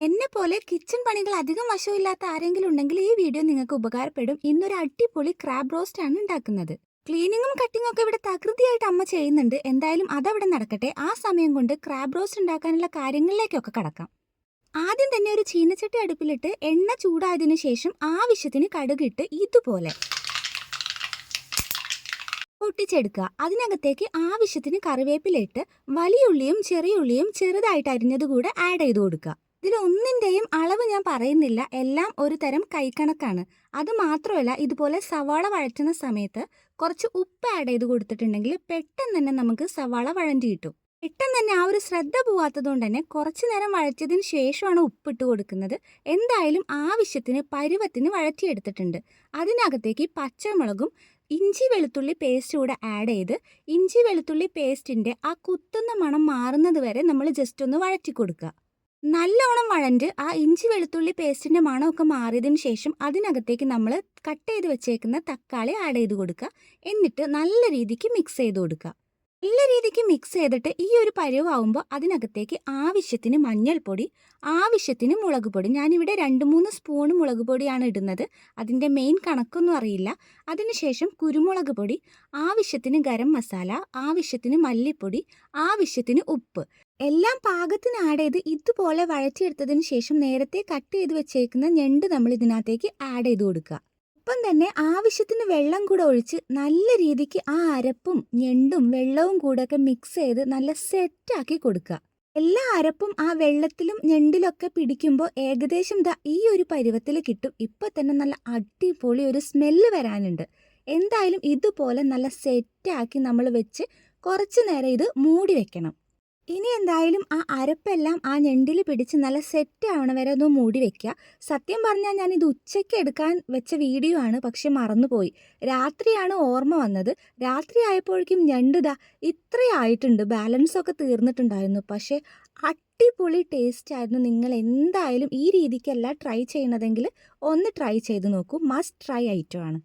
എന്നെപ്പോലെ കിച്ചൺ പണികൾ അധികം വശമില്ലാത്ത ആരെങ്കിലും ഉണ്ടെങ്കിൽ ഈ വീഡിയോ നിങ്ങൾക്ക് ഉപകാരപ്പെടും. ഇന്നൊരു അടിപൊളി ക്രാബ് റോസ്റ്റ് ആണ് ഉണ്ടാക്കുന്നത്. ക്ലീനിങ്ങും കട്ടിങ്ങും ഒക്കെ ഇവിടെ തകൃതിയായിട്ട് അമ്മ ചെയ്യുന്നുണ്ട്. എന്തായാലും അതവിടെ നടക്കട്ടെ. ആ സമയം കൊണ്ട് ക്രാബ് റോസ്റ്റ് ഉണ്ടാക്കാനുള്ള കാര്യങ്ങളിലേക്കൊക്കെ കടക്കാം. ആദ്യം തന്നെ ഒരു ചീനച്ചട്ടി അടുപ്പിലിട്ട് എണ്ണ ചൂടായതിനു ശേഷം ആവശ്യത്തിന് കടുകിട്ട് ഇതുപോലെ പൊട്ടിച്ചെടുക്കുക. അതിനകത്തേക്ക് ആവശ്യത്തിന് കറിവേപ്പിലിട്ട് വലിയ ഉള്ളിയും ചെറിയ ഉള്ളിയും ചെറുതായിട്ട് അരിഞ്ഞത് കൂടെ ആഡ് ചെയ്ത് കൊടുക്കുക. ഇതിലൊന്നിൻ്റെയും അളവ് ഞാൻ പറയുന്നില്ല, എല്ലാം ഒരു തരം കൈക്കണക്കാണ്. അത് മാത്രമല്ല, ഇതുപോലെ സവാള വഴറ്റുന്ന സമയത്ത് കുറച്ച് ഉപ്പ് ആഡ് ചെയ്ത് കൊടുത്തിട്ടുണ്ടെങ്കിൽ പെട്ടെന്ന് തന്നെ നമുക്ക് സവാള വഴറ്റി കിട്ടും. പെട്ടെന്ന് തന്നെ ആ ഒരു ശ്രദ്ധ പോവാത്തത് കൊണ്ട് തന്നെ കുറച്ച് നേരം വഴറ്റിയതിന് ശേഷമാണ് ഉപ്പിട്ട് കൊടുക്കുന്നത്. എന്തായാലും ആവശ്യത്തിന് പരുവത്തിന് വഴറ്റിയെടുത്തിട്ടുണ്ട്. അതിനകത്തേക്ക് പച്ചമുളകും ഇഞ്ചി വെളുത്തുള്ളി പേസ്റ്റ് കൂടെ ആഡ് ചെയ്ത് ഇഞ്ചി വെളുത്തുള്ളി പേസ്റ്റിൻ്റെ ആ കുത്തുന്ന മണം മാറുന്നത് വരെ നമ്മൾ ജസ്റ്റ് ഒന്ന് വഴറ്റി കൊടുക്കുക. നല്ലോണം വഴണ്ട് ആ ഇഞ്ചി വെളുത്തുള്ളി പേസ്റ്റിൻ്റെ മണമൊക്കെ മാറിയതിന് ശേഷം അതിനകത്തേക്ക് നമ്മൾ കട്ട് ചെയ്ത് വെച്ചേക്കുന്ന തക്കാളി ആഡ് ചെയ്ത് കൊടുക്കുക. എന്നിട്ട് നല്ല രീതിക്ക് മിക്സ് ചെയ്ത് കൊടുക്കുക. നല്ല രീതിക്ക് മിക്സ് ചെയ്തിട്ട് ഈ ഒരു പരുവാകുമ്പോൾ അതിനകത്തേക്ക് ആവശ്യത്തിന് മഞ്ഞൾപ്പൊടി, ആവശ്യത്തിന് മുളക് പൊടി. ഞാനിവിടെ 2-3 സ്പൂൺ മുളക് പൊടിയാണ് ഇടുന്നത്. അതിൻ്റെ മെയിൻ കണക്കൊന്നും അറിയില്ല. അതിനുശേഷം കുരുമുളക് പൊടി, ആവശ്യത്തിന് ഗരം മസാല, ആവശ്യത്തിന് മല്ലിപ്പൊടി, ആവശ്യത്തിന് ഉപ്പ് എല്ലാം പാകത്തിന് ആഡ് ചെയ്ത് ഇതുപോലെ വഴറ്റിയെടുത്തതിന് ശേഷം നേരത്തെ കട്ട് ചെയ്ത് വെച്ചേക്കുന്ന ഞണ്ട് നമ്മൾ ഇതിനകത്തേക്ക് ആഡ് ചെയ്ത് കൊടുക്കുക. ഒപ്പം തന്നെ ആവശ്യത്തിന് വെള്ളം കൂടെ ഒഴിച്ച് നല്ല രീതിക്ക് ആ അരപ്പും ഞണ്ടും വെള്ളവും കൂടെ ഒക്കെ മിക്സ് ചെയ്ത് നല്ല സെറ്റാക്കി കൊടുക്കുക. എല്ലാ അരപ്പും ആ വെള്ളത്തിലും ഞണ്ടിലൊക്കെ പിടിക്കുമ്പോൾ ഏകദേശം ഈ ഒരു പരുവത്തിൽ കിട്ടും. ഇപ്പം തന്നെ നല്ല അടിപൊളി ഒരു സ്മെല്ല് വരാനുണ്ട്. എന്തായാലും ഇതുപോലെ നല്ല സെറ്റാക്കി നമ്മൾ വെച്ച് കുറച്ച് നേരം ഇത് മൂടി വെക്കണം. ഇനി എന്തായാലും ആ അരപ്പെല്ലാം ആ ഞണ്ടിൽ പിടിച്ച് നല്ല സെറ്റ് ആവണ വരെ ഒന്ന് മൂടി വെക്കുക. സത്യം പറഞ്ഞാൽ ഞാനിത് ഉച്ചയ്ക്ക് എടുക്കാൻ വെച്ച വീഡിയോ ആണ്, പക്ഷെ മറന്നുപോയി. രാത്രിയാണ് ഓർമ്മ വന്നത്. രാത്രി ആയപ്പോഴേക്കും ഞണ്ടിതാ ഇത്രയായിട്ടുണ്ട്. ബാലൻസൊക്കെ തീർന്നിട്ടുണ്ടായിരുന്നു. പക്ഷേ അടിപൊളി ടേസ്റ്റ് ആയിരുന്നു. നിങ്ങൾ എന്തായാലും ഈ രീതിക്കല്ല ട്രൈ ചെയ്യണതെങ്കിൽ ഒന്ന് ട്രൈ ചെയ്ത് നോക്കൂ. മസ്റ്റ് ട്രൈ ഐറ്റം ആണ്.